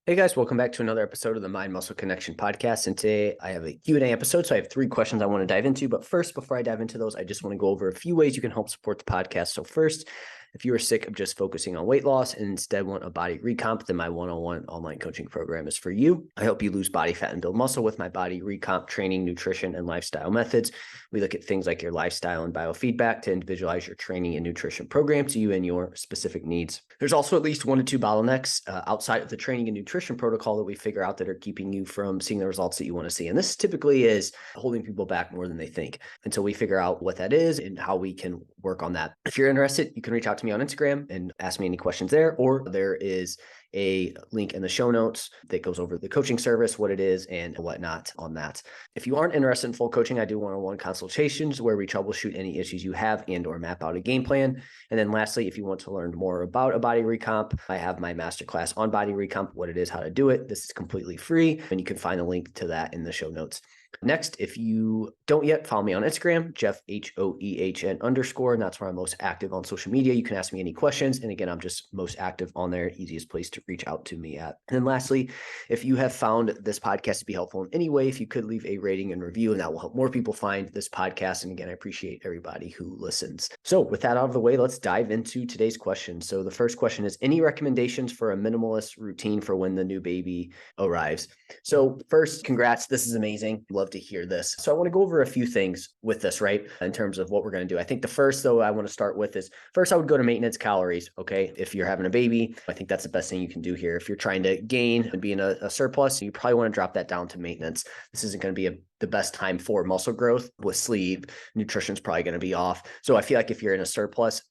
Hey guys, welcome back to another episode of the Mind Muscle Connection podcast. And today I have a Q&A episode. So I have 3 questions I want to dive into. But first, before I dive into those, I just want to go over a few ways you can help support the podcast. So first, if you are sick of just focusing on weight loss and instead want a body recomp, then my one-on-one online coaching program is for you. I help you lose body fat and build muscle with my body recomp training, nutrition, and lifestyle methods. We look at things like your lifestyle and biofeedback to individualize your training and nutrition program to you and your specific needs. There's also at least 1 to 2 bottlenecks outside of the training and nutrition protocol that we figure out that are keeping you from seeing the results that you want to see. And this typically is holding people back more than they think until we figure out what that is and how we can work on that. If you're interested, you can reach out to me on Instagram and ask me any questions there, or there is a link in the show notes that goes over the coaching service, what it is, and whatnot on that. If you aren't interested in full coaching, I do one-on-one consultations where we troubleshoot any issues you have and or map out a game plan. And then lastly, if you want to learn more about a body recomp, I have my masterclass on body recomp, what it is, how to do it. This is completely free, and you can find a link to that in the show notes. Next, if you don't yet, follow me on Instagram, Jeff, HOEHN _, and that's where I'm most active on social media. You can ask me any questions. And again, I'm just most active on there, easiest place to reach out to me at. And then lastly, if you have found this podcast to be helpful in any way, if you could leave a rating and review, and that will help more people find this podcast. And again, I appreciate everybody who listens. So with that out of the way, let's dive into today's question. So the first question is, any recommendations for a minimalist routine for when the new baby arrives? So first, congrats. This is amazing. Love to hear this. So I want to go over a few things with this, right? In terms of what we're going to do. I think the first, though, I want to start with is first, I would go to maintenance calories. Okay. If you're having a baby, I think that's the best thing you can do here. If you're trying to gain and be in a surplus, you probably want to drop that down to maintenance. This isn't going to be the best time for muscle growth with sleep. Nutrition's probably going to be off. So I feel like if you're in a surplus,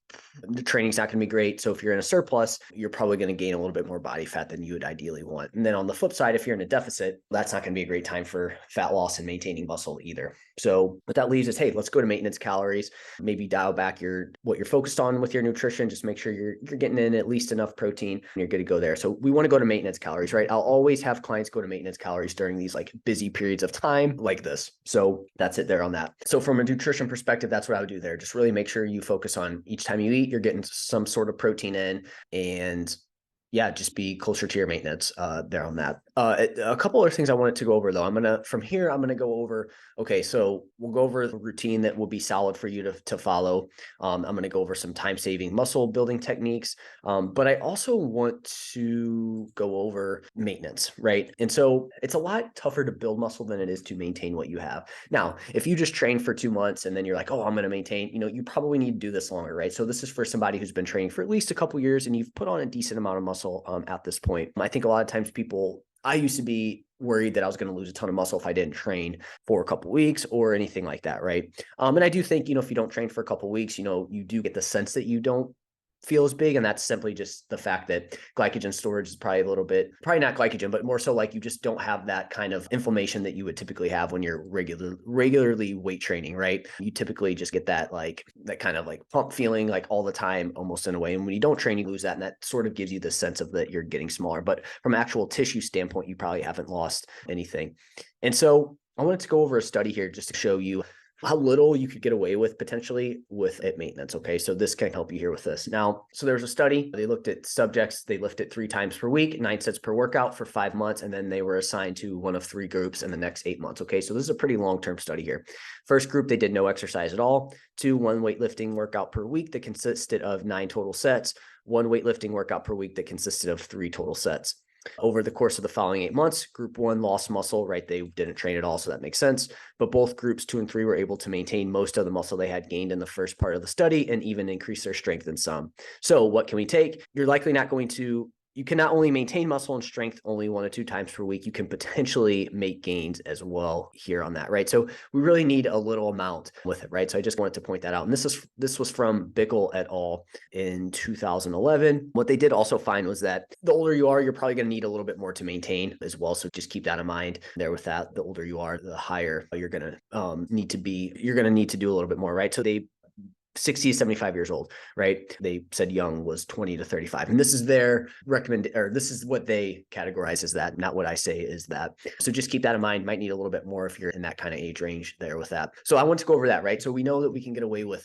the training's not going to be great. So if you're in a surplus, you're probably going to gain a little bit more body fat than you would ideally want. And then on the flip side, if you're in a deficit, that's not going to be a great time for fat loss and maintaining muscle either. So what that leaves is, hey, let's go to maintenance calories, maybe dial back what you're focused on with your nutrition. Just make sure you're getting in at least enough protein and you're good to go there. So we want to go to maintenance calories, right? I'll always have clients go to maintenance calories during these like busy periods of time like this. So that's it there on that. So from a nutrition perspective, that's what I would do there. Just really make sure you focus on each time you eat, you're getting some sort of protein in, and yeah, just be closer to your maintenance there on that. A couple other things I wanted to go over though. From here, I'm going to go over, okay, so we'll go over the routine that will be solid for you to follow. I'm going to go over some time-saving muscle building techniques, but I also want to go over maintenance, right? And so it's a lot tougher to build muscle than it is to maintain what you have. Now, if you just train for 2 months and then you're like, oh, I'm going to maintain, you probably need to do this longer, right? So this is for somebody who's been training for at least a couple years and you've put on a decent amount of muscle at this point. I think a lot of times I used to be worried that I was going to lose a ton of muscle if I didn't train for a couple of weeks or anything like that, right? And I do think, if you don't train for a couple of weeks, you do get the sense that you don't feel as big. And that's simply just the fact that glycogen storage is probably not glycogen, but more so like you just don't have that kind of inflammation that you would typically have when you're regularly weight training, right? You typically just get that kind of like pump feeling like all the time, almost in a way. And when you don't train, you lose that. And that sort of gives you the sense of that you're getting smaller, but from an actual tissue standpoint, you probably haven't lost anything. And so I wanted to go over a study here just to show you how little you could get away with potentially with maintenance. Okay. So this can help you here with this. Now, so there's a study, they looked at subjects, they lifted 3 times per week, 9 sets per workout for 5 months. And then they were assigned to one of 3 groups in the next 8 months. Okay. So this is a pretty long-term study here. First group, they did no exercise at all. 2, 1 weightlifting workout per week that consisted of 9 total sets, 1 weightlifting workout per week that consisted of 3 total sets. Over the course of the following 8 months, group 1 lost muscle, right? They didn't train at all, so that makes sense. But both groups 2 and 3 were able to maintain most of the muscle they had gained in the first part of the study and even increase their strength in some. So what can we take? You're likely not going to you can not only maintain muscle and strength only 1 or 2 times per week, you can potentially make gains as well here on that, right? So we really need a little amount with it, right? So I just wanted to point that out. And this was from Bickel et al. In 2011. What they did also find was that the older you are, you're probably going to need a little bit more to maintain as well. So just keep that in mind there with that. The older you are, the higher you're going to need to be. You're going to need to do a little bit more, right? So they 60 to 75 years old, right? They said young was 20 to 35. And this is their this is what they categorize as that, not what I say is that. So just keep that in mind. Might need a little bit more if you're in that kind of age range there with that. So I want to go over that, right? So we know that we can get away with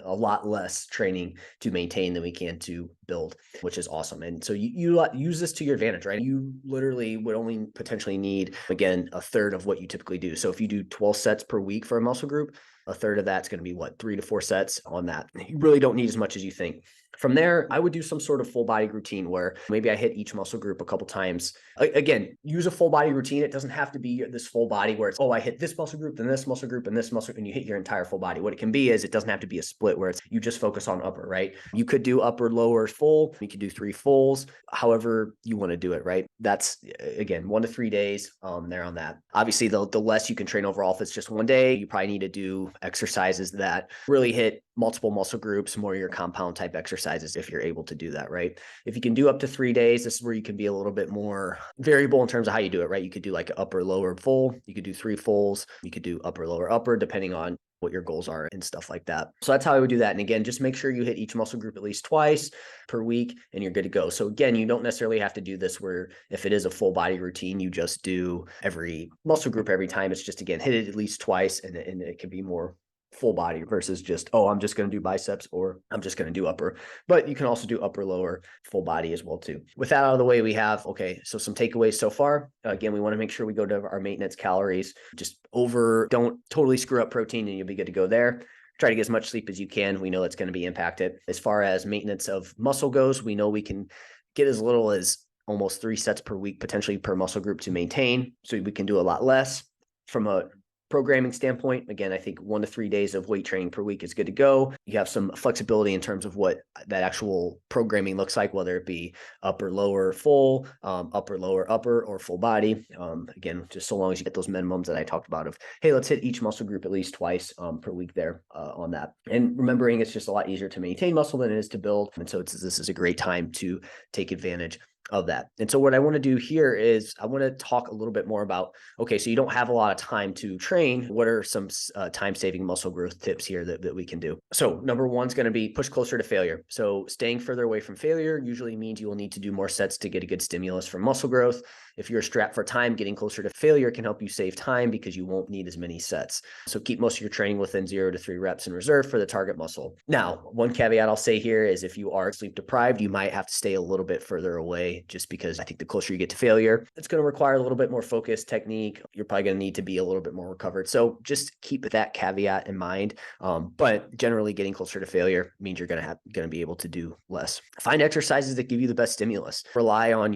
a lot less training to maintain than we can to build, which is awesome. And so you use this to your advantage, right? You literally would only potentially need, again, a third of what you typically do. So if you do 12 sets per week for a muscle group, a third of that's going to be what, 3 to 4 sets on that. You really don't need as much as you think. From there, I would do some sort of full body routine where maybe I hit each muscle group a couple times. Again, use a full body routine. It doesn't have to be this full body where it's, oh, I hit this muscle group, then this muscle group, and this muscle, and you hit your entire full body. What it can be is it doesn't have to be a split where it's you just focus on upper, right? You could do upper, lower, full. You could do 3 fulls, however you want to do it, right? That's, again, 1 to 3 days there on that. Obviously, the less you can train overall, if it's just 1 day, you probably need to do exercises that really hit multiple muscle groups, more your compound type exercises if you're able to do that, right? If you can do up to 3 days, this is where you can be a little bit more variable in terms of how you do it, right? You could do like upper, lower, full. You could do 3 fulls. You could do upper, lower, upper, depending on what your goals are and stuff like that. So that's how I would do that. And again, just make sure you hit each muscle group at least twice per week and you're good to go. So again, you don't necessarily have to do this where if it is a full body routine, you just do every muscle group every time. It's just, again, hit it at least twice and it can be more full body versus just, oh, I'm just going to do biceps or I'm just going to do upper. But you can also do upper, lower, full body as well too. With that out of the way, we have, okay, so some takeaways so far. Again, we want to make sure we go to our maintenance calories. Don't totally screw up protein and you'll be good to go there. Try to get as much sleep as you can. We know it's going to be impacted. As far as maintenance of muscle goes, we know we can get as little as almost 3 sets per week, potentially per muscle group to maintain. So we can do a lot less. From a programming standpoint, again, I think 1 to 3 days of weight training per week is good to go. You have some flexibility in terms of what that actual programming looks like, whether it be upper, lower, full, upper, lower, upper, or full body. Again, just so long as you get those minimums that I talked about of, hey, let's hit each muscle group at least twice per week there on that. And remembering it's just a lot easier to maintain muscle than it is to build. And so this is a great time to take advantage of that. And so what I want to do here is I want to talk a little bit more about, okay, so you don't have a lot of time to train. What are some time-saving muscle growth tips here that we can do? So number 1 is going to be push closer to failure. So staying further away from failure usually means you will need to do more sets to get a good stimulus for muscle growth. If you're strapped for time, getting closer to failure can help you save time because you won't need as many sets. So keep most of your training within 0 to 3 reps in reserve for the target muscle. Now, one caveat I'll say here is if you are sleep deprived, you might have to stay a little bit further away just because I think the closer you get to failure, it's going to require a little bit more focus, technique. You're probably going to need to be a little bit more recovered. So just keep that caveat in mind. But generally getting closer to failure means you're going to be able to do less. Find exercises that give you the best stimulus. Rely on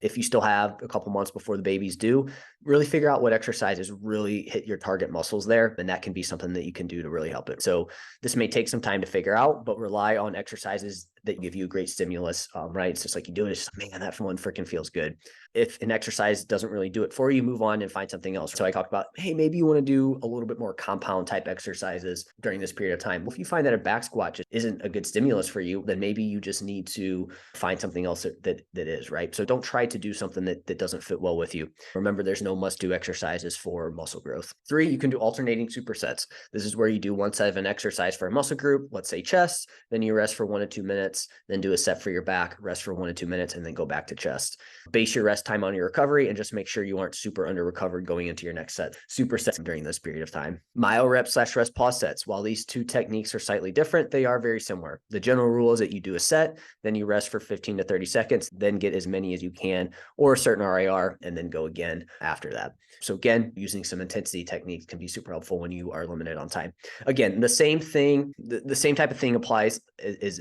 if you still have a couple months before the baby's due, really figure out what exercises really hit your target muscles there. And that can be something that you can do to really help it. So this may take some time to figure out, but rely on exercises that give you a great stimulus, right? It's just like you do it, it's just, man, that one freaking feels good. If an exercise doesn't really do it for you, move on and find something else. So I talked about, hey, maybe you want to do a little bit more compound type exercises during this period of time. Well, if you find that a back squat just isn't a good stimulus for you, then maybe you just need to find something else that is, right? So don't try to do something that doesn't fit well with you. Remember, there's no must-do exercises for muscle growth. 3, you can do alternating supersets. This is where you do one set of an exercise for a muscle group, let's say chest, then you rest for 1 to 2 minutes, then do a set for your back, rest for 1 to 2 minutes, and then go back to chest. Base your rest time on your recovery and just make sure you aren't super under recovered going into your next set. Supersets during this period of time. Myo rep / rest pause sets. While these 2 techniques are slightly different, they are very similar. The general rule is that you do a set, then you rest for 15 to 30 seconds, then get as many as you can or a certain RIR, and then go again after that. So again, using some intensity techniques can be super helpful when you are limited on time. Again, the same thing, the same type of thing applies is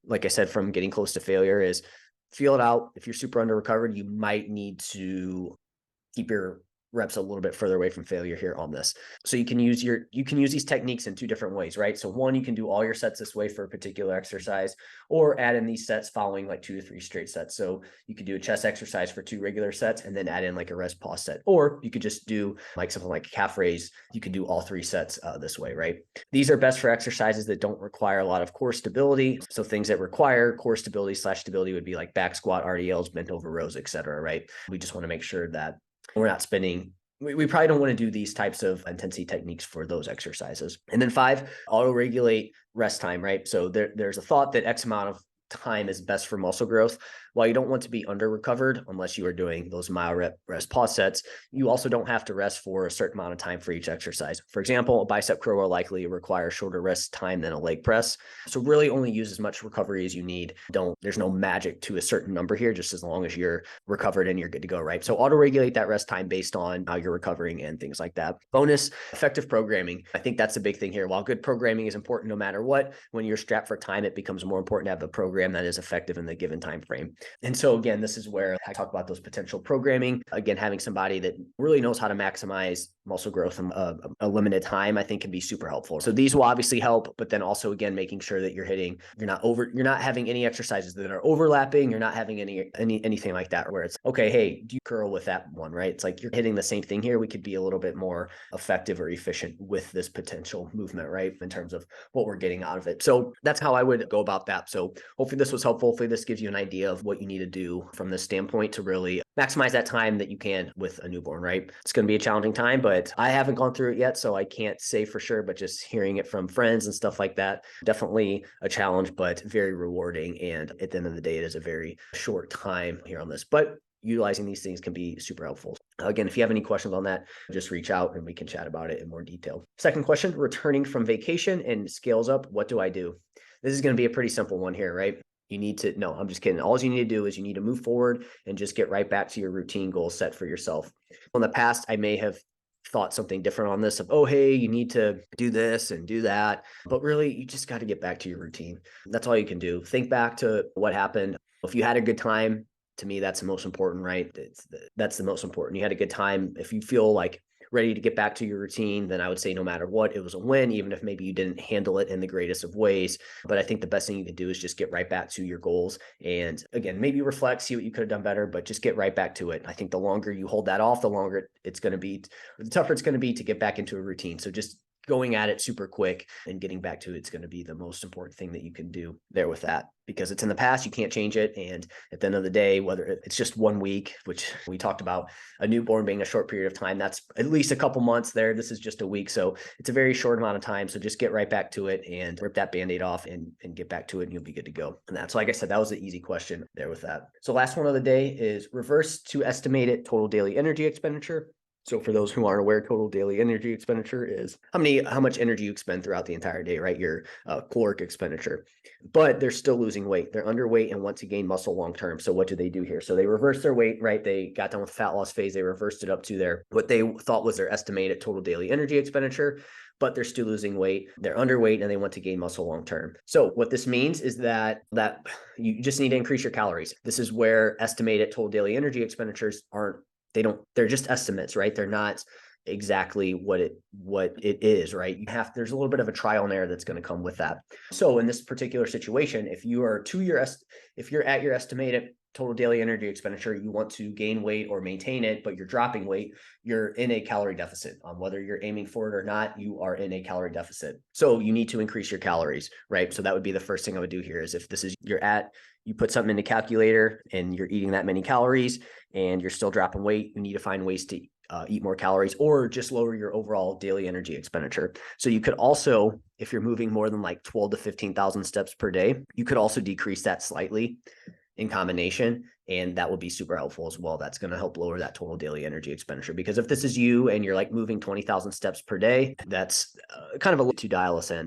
like I said, from getting close to failure is feel it out. If you're super under recovered, you might need to keep your reps a little bit further away from failure here on this. So you can use these techniques in 2 different ways, right? So 1, you can do all your sets this way for a particular exercise, or add in these sets following like 2 to 3 straight sets. So you could do a chest exercise for 2 regular sets and then add in like a rest pause set, or you could just do like something like a calf raise. You could do all 3 sets this way, right? These are best for exercises that don't require a lot of core stability. So things that require core stability / stability would be like back squat, RDLs, bent over rows, etc. Right? We just want to make sure that we're not spending. We probably don't want to do these types of intensity techniques for those exercises. And then 5, auto-regulate rest time, right? So there's a thought that X amount of time is best for muscle growth. while you don't want to be under recovered unless you are doing those mile rep rest pause sets, you also don't have to rest for a certain amount of time for each exercise. For example, a bicep curl will likely require shorter rest time than a leg press. So really only use as much recovery as you need. There's no magic to a certain number here, just as long as you're recovered and you're good to go, right? So auto-regulate that rest time based on how you're recovering and things like that. Bonus, effective programming. I think that's the big thing here. While good programming is important no matter what, when you're strapped for time, it becomes more important to have a program that is effective in the given time frame. And so again, this is where I talk about those potential programming. Again, having somebody that really knows how to maximize muscle growth in a limited time, I think can be super helpful. So these will obviously help, but then also again, making sure that you're not having any exercises that are overlapping. You're not having anything like that where it's, okay, hey, do you curl with that one, right? It's like you're hitting the same thing here. We could be a little bit more effective or efficient with this potential movement, right? In terms of what we're getting out of it. So that's how I would go about that. So hopefully this was helpful. Hopefully this gives you an idea of what you need to do from this standpoint to really maximize that time that you can with a newborn, right? It's going to be a challenging time, but I haven't gone through it yet, so I can't say for sure, but just hearing it from friends and stuff like that, definitely a challenge, but very rewarding. And at the end of the day, it is a very short time here on this, but utilizing these things can be super helpful. Again, if you have any questions on that, just reach out and we can chat about it in more detail. Second question, returning from vacation and scales up, what do I do? This is going to be a pretty simple one here, right? No, I'm just kidding. All you need to do is you need to move forward and just get right back to your routine goals set for yourself. In the past, I may have thought something different on this of, oh, hey, you need to do this and do that. But really, you just got to get back to your routine. That's all you can do. Think back to what happened. If you had a good time, to me, that's the most important, right? That's the most important. You had a good time. If you feel like ready to get back to your routine, then I would say no matter what, it was a win, even if maybe you didn't handle it in the greatest of ways. But I think the best thing you can do is just get right back to your goals. And again, maybe reflect, see what you could have done better, but just get right back to it. I think the longer you hold that off, the longer it's going to be, the tougher it's going to be to get back into a routine. So just going at it super quick and getting back to it's going to be the most important thing that you can do there with that, because it's in the past, you can't change it. And at the end of the day, whether it's just 1 week, which we talked about a newborn being a short period of time, that's at least a couple months there. This is just a week. So it's a very short amount of time. So just get right back to it and rip that Band-Aid off and get back to it and you'll be good to go. And that's, like I said, that was the easy question there with that. So last one of the day is reverse to estimated total daily energy expenditure. So for those who aren't aware, total daily energy expenditure is how much energy you expend throughout the entire day, right? Your caloric expenditure. But they're still losing weight. They're underweight and want to gain muscle long term. So what do they do here? So they reverse their weight, right? They got done with fat loss phase. They reversed it up to what they thought was their estimated total daily energy expenditure, but they're still losing weight. They're underweight and they want to gain muscle long term. So what this means is that you just need to increase your calories. This is where estimated total daily energy expenditures they're just estimates, right? They're not exactly what it is, right? There's a little bit of a trial and error that's going to come with that. So in this particular situation, if you're at your estimated total daily energy expenditure, you want to gain weight or maintain it, but you're dropping weight, you're in a calorie deficit. Whether you're aiming for it or not, you are in a calorie deficit. So you need to increase your calories, right? So that would be the first thing I would do here is if this is you put something in the calculator and you're eating that many calories and you're still dropping weight, you need to find ways to eat more calories or just lower your overall daily energy expenditure. So you could also, if you're moving more than like 12 to 15,000 steps per day, you could also decrease that slightly in combination. And that will be super helpful as well. That's going to help lower that total daily energy expenditure. Because if this is you and you're like moving 20,000 steps per day, that's kind of a to dial us in.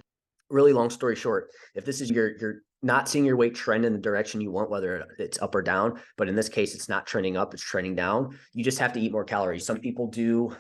Really long story short, if this is you're not seeing your weight trend in the direction you want, whether it's up or down, but in this case, it's not trending up, it's trending down. You just have to eat more calories. Some people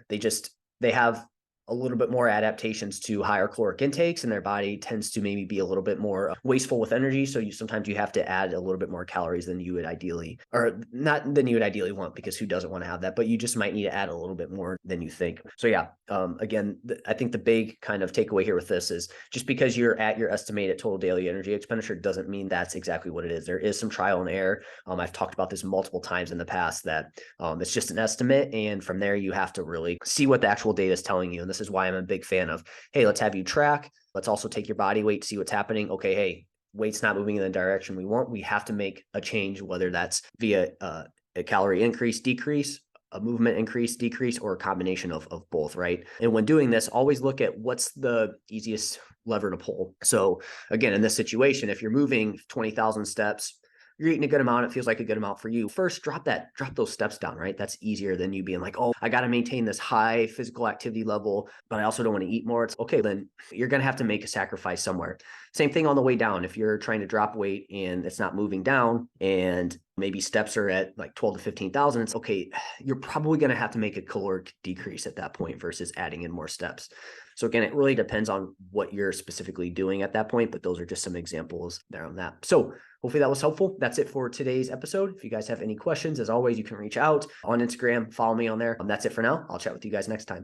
they have a little bit more adaptations to higher caloric intakes and their body tends to maybe be a little bit more wasteful with energy. So sometimes you have to add a little bit more calories than you would ideally, or not than you would ideally want, because who doesn't want to have that, but you just might need to add a little bit more than you think. So yeah, again, I think the big kind of takeaway here with this is just because you're at your estimated total daily energy expenditure doesn't mean that's exactly what it is. There is some trial and error. I've talked about this multiple times in the past that it's just an estimate. And from there, you have to really see what the actual data is telling you. And this is why I'm a big fan of, hey, let's have you track. Let's also take your body weight, see what's happening. Okay, hey, weight's not moving in the direction we want. We have to make a change, whether that's via a calorie increase, decrease, a movement increase, decrease, or a combination of both, right? And when doing this, always look at what's the easiest lever to pull. So again, in this situation, if you're moving 20,000 steps you're eating a good amount. It feels like a good amount for you. First, drop those steps down, right? That's easier than you being like, oh, I got to maintain this high physical activity level, but I also don't want to eat more. It's okay. Then you're going to have to make a sacrifice somewhere. Same thing on the way down. If you're trying to drop weight and it's not moving down and maybe steps are at like 12 to 15,000, it's okay. You're probably going to have to make a caloric decrease at that point versus adding in more steps. So again, it really depends on what you're specifically doing at that point, but those are just some examples there on that. So hopefully that was helpful. That's it for today's episode. If you guys have any questions, as always, you can reach out on Instagram, follow me on there. That's it for now. I'll chat with you guys next time.